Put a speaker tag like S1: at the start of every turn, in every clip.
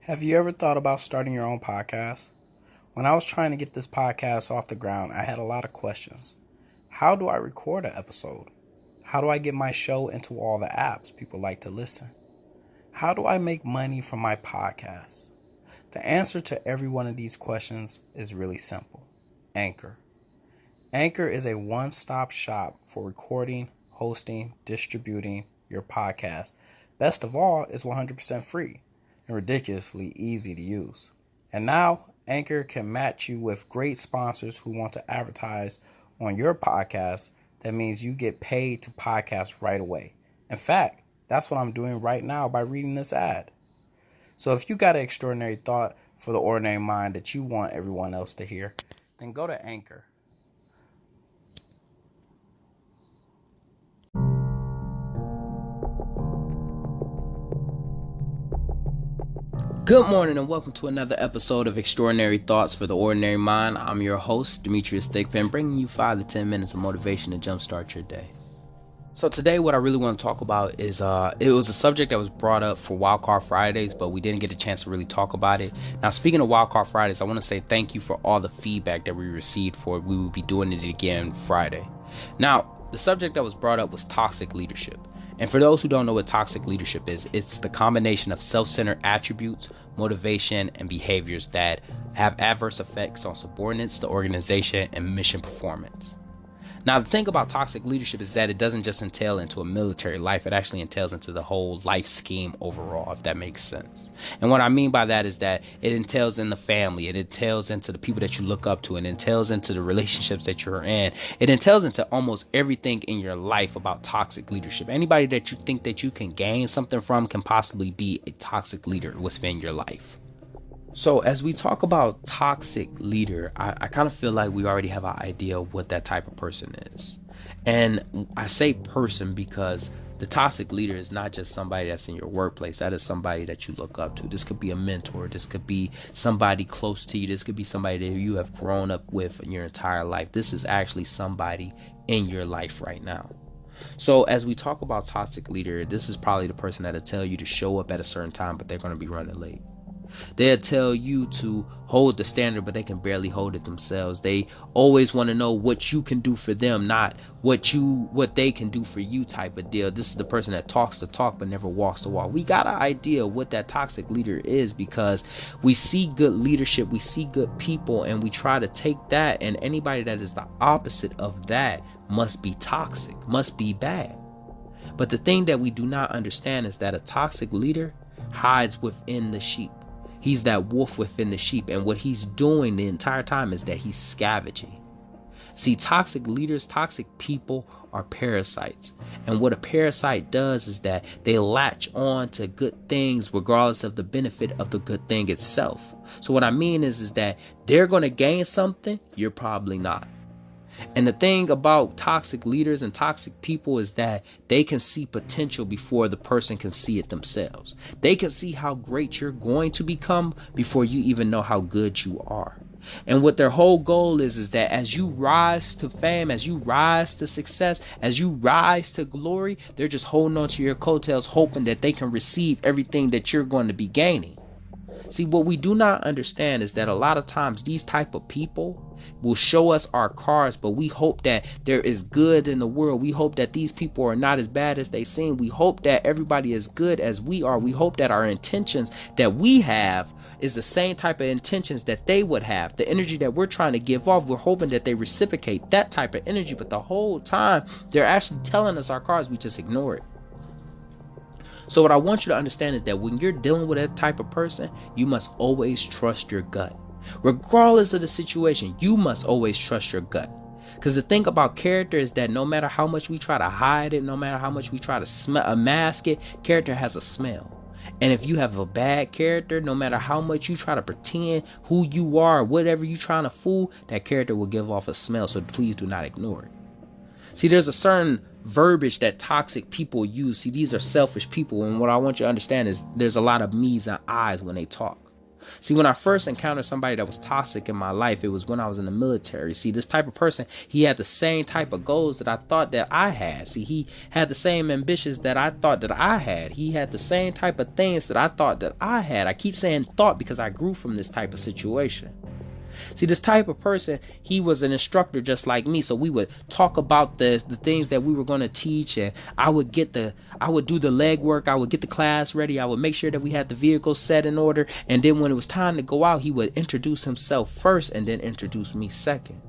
S1: Have you ever thought about starting your own podcast? When I was trying to get this podcast off the ground, I had a lot of questions. How do I record an episode? How do I get my show into all the apps people like to listen? How do I make money from my podcast? The answer to every one of these questions is really simple. Anchor. Anchor is a one-stop shop for recording, hosting, distributing your podcast. Best of all, it's 100% free and ridiculously easy to use. And now, Anchor can match you with great sponsors who want to advertise on your podcast. That means you get paid to podcast right away. In fact, that's what I'm doing right now by reading this ad. So if you got an extraordinary thought for the ordinary mind that you want everyone else to hear, then go to Anchor.
S2: Good morning and welcome to another episode of Extraordinary Thoughts for the Ordinary Mind. I'm your host, Demetrius Thickpen, bringing you 5 to 10 minutes of motivation to jumpstart your day. So today what I really want to talk about is, it was a subject that was brought up for Wildcard Fridays, but we didn't get a chance to really talk about it. Now, speaking of Wildcard Fridays, I want to say thank you for all the feedback that we received for it. We will be doing it again Friday. Now, the subject that was brought up was toxic leadership. And for those who don't know what toxic leadership is, it's the combination of self-centered attributes, motivation, and behaviors that have adverse effects on subordinates, the organization, and mission performance. Now, the thing about toxic leadership is that it doesn't just entail into a military life. It actually entails into the whole life scheme overall, if that makes sense. And what I mean by that is that it entails in the family. It entails into the people that you look up to. It entails into the relationships that you're in. It entails into almost everything in your life about toxic leadership. Anybody that you think that you can gain something from can possibly be a toxic leader within your life. So as we talk about toxic leader, I kind of feel like we already have an idea of what that type of person is. And I say person because the toxic leader is not just somebody that's in your workplace. That is somebody that you look up to. This could be a mentor. This could be somebody close to you. This could be somebody that you have grown up with in your entire life. This is actually somebody in your life right now. So as we talk about toxic leader, this is probably the person that'll tell you to show up at a certain time, but they're going to be running late. They'll tell you to hold the standard, but they can barely hold it themselves. They always want to know what you can do for them, not what they can do for you type of deal. This is the person that talks the talk but never walks the walk. We got an idea of what that toxic leader is because we see good leadership, we see good people, and we try to take that, and anybody that is the opposite of that must be toxic, must be bad. But the thing that we do not understand is that a toxic leader hides within the sheep. He's that wolf within the sheep, and what he's doing the entire time is that he's scavenging. See, toxic leaders, toxic people are parasites. And what a parasite does is that they latch on to good things regardless of the benefit of the good thing itself. So what I mean is that they're going to gain something, you're probably not. And the thing about toxic leaders and toxic people is that they can see potential before the person can see it themselves. They can see how great you're going to become before you even know how good you are. And what their whole goal is that as you rise to fame, as you rise to success, as you rise to glory, they're just holding on to your coattails, hoping that they can receive everything that you're going to be gaining. See, what we do not understand is that a lot of times these type of people will show us our cards, but we hope that there is good in the world. We hope that these people are not as bad as they seem. We hope that everybody is good as we are. We hope that our intentions that we have is the same type of intentions that they would have. The energy that we're trying to give off, we're hoping that they reciprocate that type of energy, but the whole time they're actually telling us our cards, we just ignore it. So what I want you to understand is that when you're dealing with that type of person, you must always trust your gut. Regardless of the situation, you must always trust your gut. Because the thing about character is that no matter how much we try to hide it, no matter how much we try to mask it, character has a smell. And if you have a bad character, no matter how much you try to pretend who you are, whatever you're trying to fool, that character will give off a smell. So please do not ignore it. See, there's a certain verbiage that toxic people use. See, these are selfish people. And what I want you to understand is there's a lot of me's and I's when they talk. See, when I first encountered somebody that was toxic in my life, it was when I was in the military. See, this type of person, he had the same type of goals that I thought that I had. See, he had the same ambitions that I thought that I had. He had the same type of things that I thought that I had. I keep saying thought because I grew from this type of situation. See, this type of person, he was an instructor just like me. So we would talk about the things that we were going to teach, and I would do the legwork. I would get the class ready. I would make sure that we had the vehicle set in order. And then when it was time to go out, he would introduce himself first and then introduce me second.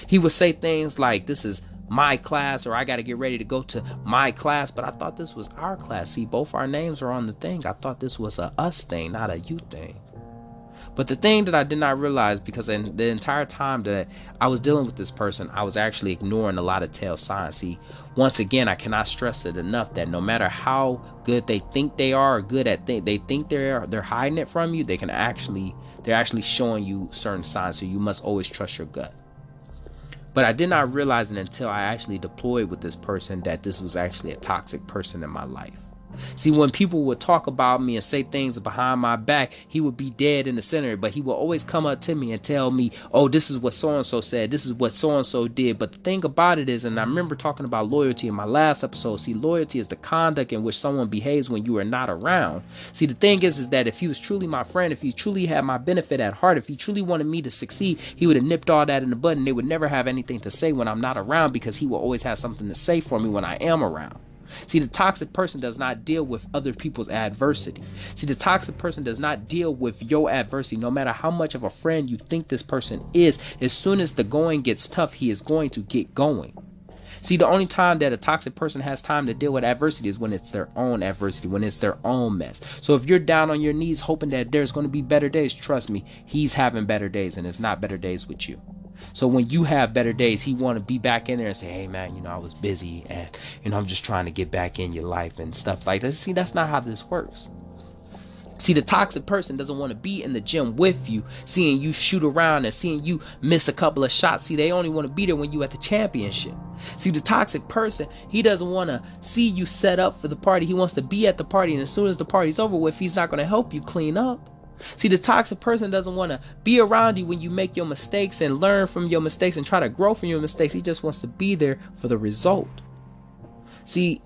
S2: He would say things like, this is my class, or I got to get ready to go to my class. But I thought this was our class. See, both our names are on the thing. I thought this was a us thing, not a you thing. But the thing that I did not realize, because in the entire time that I was dealing with this person, I was actually ignoring a lot of tell signs. See, once again, I cannot stress it enough that no matter how good they think they are, or good at they think they're hiding it from you, they're actually showing you certain signs. So you must always trust your gut. But I did not realize it until I actually deployed with this person that this was actually a toxic person in my life. See, when people would talk about me and say things behind my back, he would be dead in the center, but he would always come up to me and tell me, oh, this is what so-and-so said, this is what so-and-so did. But the thing about it is, and I remember talking about loyalty in my last episode, see, loyalty is the conduct in which someone behaves when you are not around. See, the thing is that if he was truly my friend, if he truly had my benefit at heart, if he truly wanted me to succeed, he would have nipped all that in the bud, and they would never have anything to say when I'm not around, because he will always have something to say for me when I am around. See, the toxic person does not deal with other people's adversity. See, the toxic person does not deal with your adversity. No matter how much of a friend you think this person is, as soon as the going gets tough, he is going to get going. See, the only time that a toxic person has time to deal with adversity is when it's their own adversity, when it's their own mess. So if you're down on your knees hoping that there's going to be better days, trust me, he's having better days, and it's not better days with you. So when you have better days, he want to be back in there and say, hey man, I was busy, and I'm just trying to get back in your life and stuff like that. See, that's not how this works. See, the toxic person doesn't want to be in the gym with you, seeing you shoot around and seeing you miss a couple of shots. See, they only want to be there when you at the championship. See, the toxic person, he doesn't want to see you set up for the party. He wants to be at the party, and as soon as the party's over with, he's not going to help you clean up. See, the toxic person doesn't want to be around you when you make your mistakes and learn from your mistakes and try to grow from your mistakes. He just wants to be there for the result. See,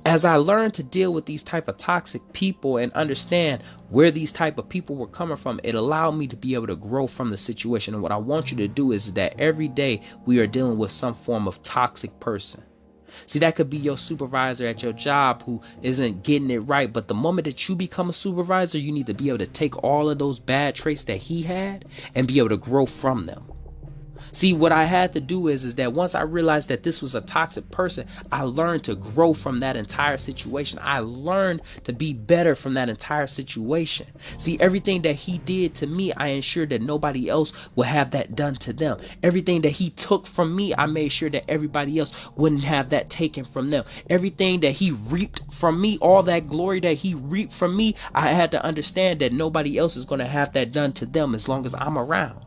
S2: as I learned to deal with these type of toxic people and understand where these type of people were coming from, it allowed me to be able to grow from the situation. And what I want you to do is that every day we are dealing with some form of toxic person. See, that could be your supervisor at your job who isn't getting it right. But the moment that you become a supervisor, you need to be able to take all of those bad traits that he had and be able to grow from them. See, what I had to do is that once I realized that this was a toxic person, I learned to grow from that entire situation. I learned to be better from that entire situation. See, everything that he did to me, I ensured that nobody else would have that done to them. Everything that he took from me, I made sure that everybody else wouldn't have that taken from them. Everything that he reaped from me, all that glory that he reaped from me, I had to understand that nobody else is going to have that done to them as long as I'm around.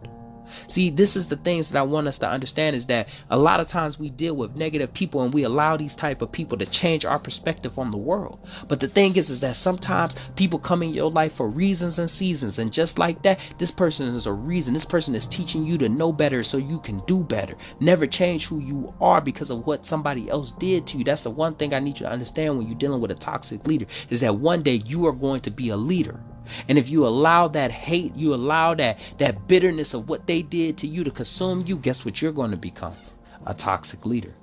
S2: See, this is the things that I want us to understand, is that a lot of times we deal with negative people and we allow these type of people to change our perspective on the world. But the thing is that sometimes people come in your life for reasons and seasons. And just like that, this person is a reason. This person is teaching you to know better so you can do better. Never change who you are because of what somebody else did to you. That's the one thing I need you to understand when you're dealing with a toxic leader, is that one day you are going to be a leader. And if you allow that hate, you allow that bitterness of what they did to you to consume you, guess what you're going to become? A toxic leader.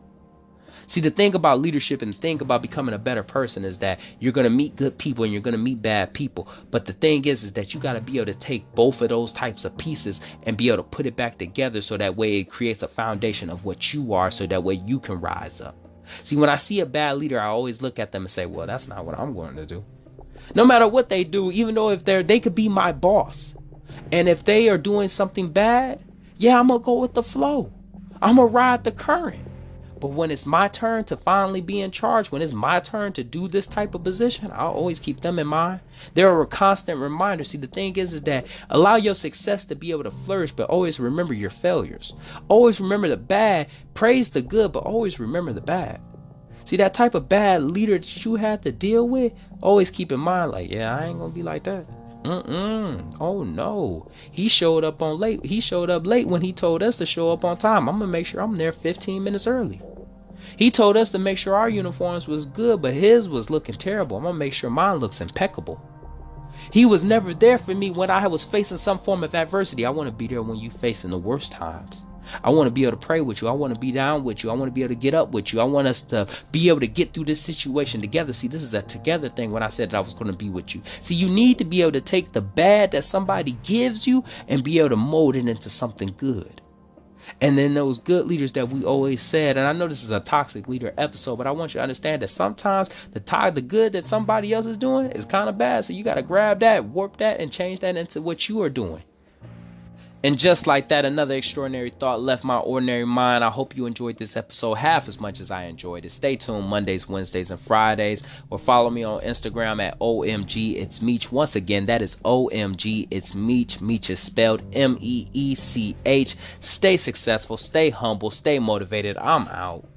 S2: See, the thing about leadership and the thing about becoming a better person is that you're going to meet good people and you're going to meet bad people. But the thing is that you got to be able to take both of those types of pieces and be able to put it back together so that way it creates a foundation of what you are, so that way you can rise up. See, when I see a bad leader, I always look at them and say, well, that's not what I'm going to do. No matter what they do, even though if they could be my boss, and if they are doing something bad, yeah, I'm gonna go with the flow. I'm gonna ride the current. But when it's my turn to finally be in charge, when it's my turn to do this type of position, I'll always keep them in mind. They're a constant reminder. See, the thing is that allow your success to be able to flourish, but always remember your failures. Always remember the bad. Praise the good, but always remember the bad. See, that type of bad leader that you had to deal with, always keep in mind, like, yeah, I ain't gonna be like that. Oh no. He showed up late. He showed up late when he told us to show up on time. I'm gonna make sure I'm there 15 minutes early. He told us to make sure our uniforms was good, but his was looking terrible. I'm gonna make sure mine looks impeccable. He was never there for me when I was facing some form of adversity. I want to be there when you facing the worst times. I want to be able to pray with you. I want to be down with you. I want to be able to get up with you. I want us to be able to get through this situation together. See, this is a together thing when I said that I was going to be with you. See, you need to be able to take the bad that somebody gives you and be able to mold it into something good. And then those good leaders that we always said, and I know this is a toxic leader episode, but I want you to understand that sometimes the good that somebody else is doing is kind of bad. So you got to grab that, warp that, and change that into what you are doing. And just like that, another extraordinary thought left my ordinary mind. I hope you enjoyed this episode half as much as I enjoyed it. Stay tuned Mondays, Wednesdays, and Fridays. Or follow me on Instagram at OMG It's Meech. Once again, that is OMG It's Meech. Meech is spelled MEECH. Stay successful, stay humble, stay motivated. I'm out.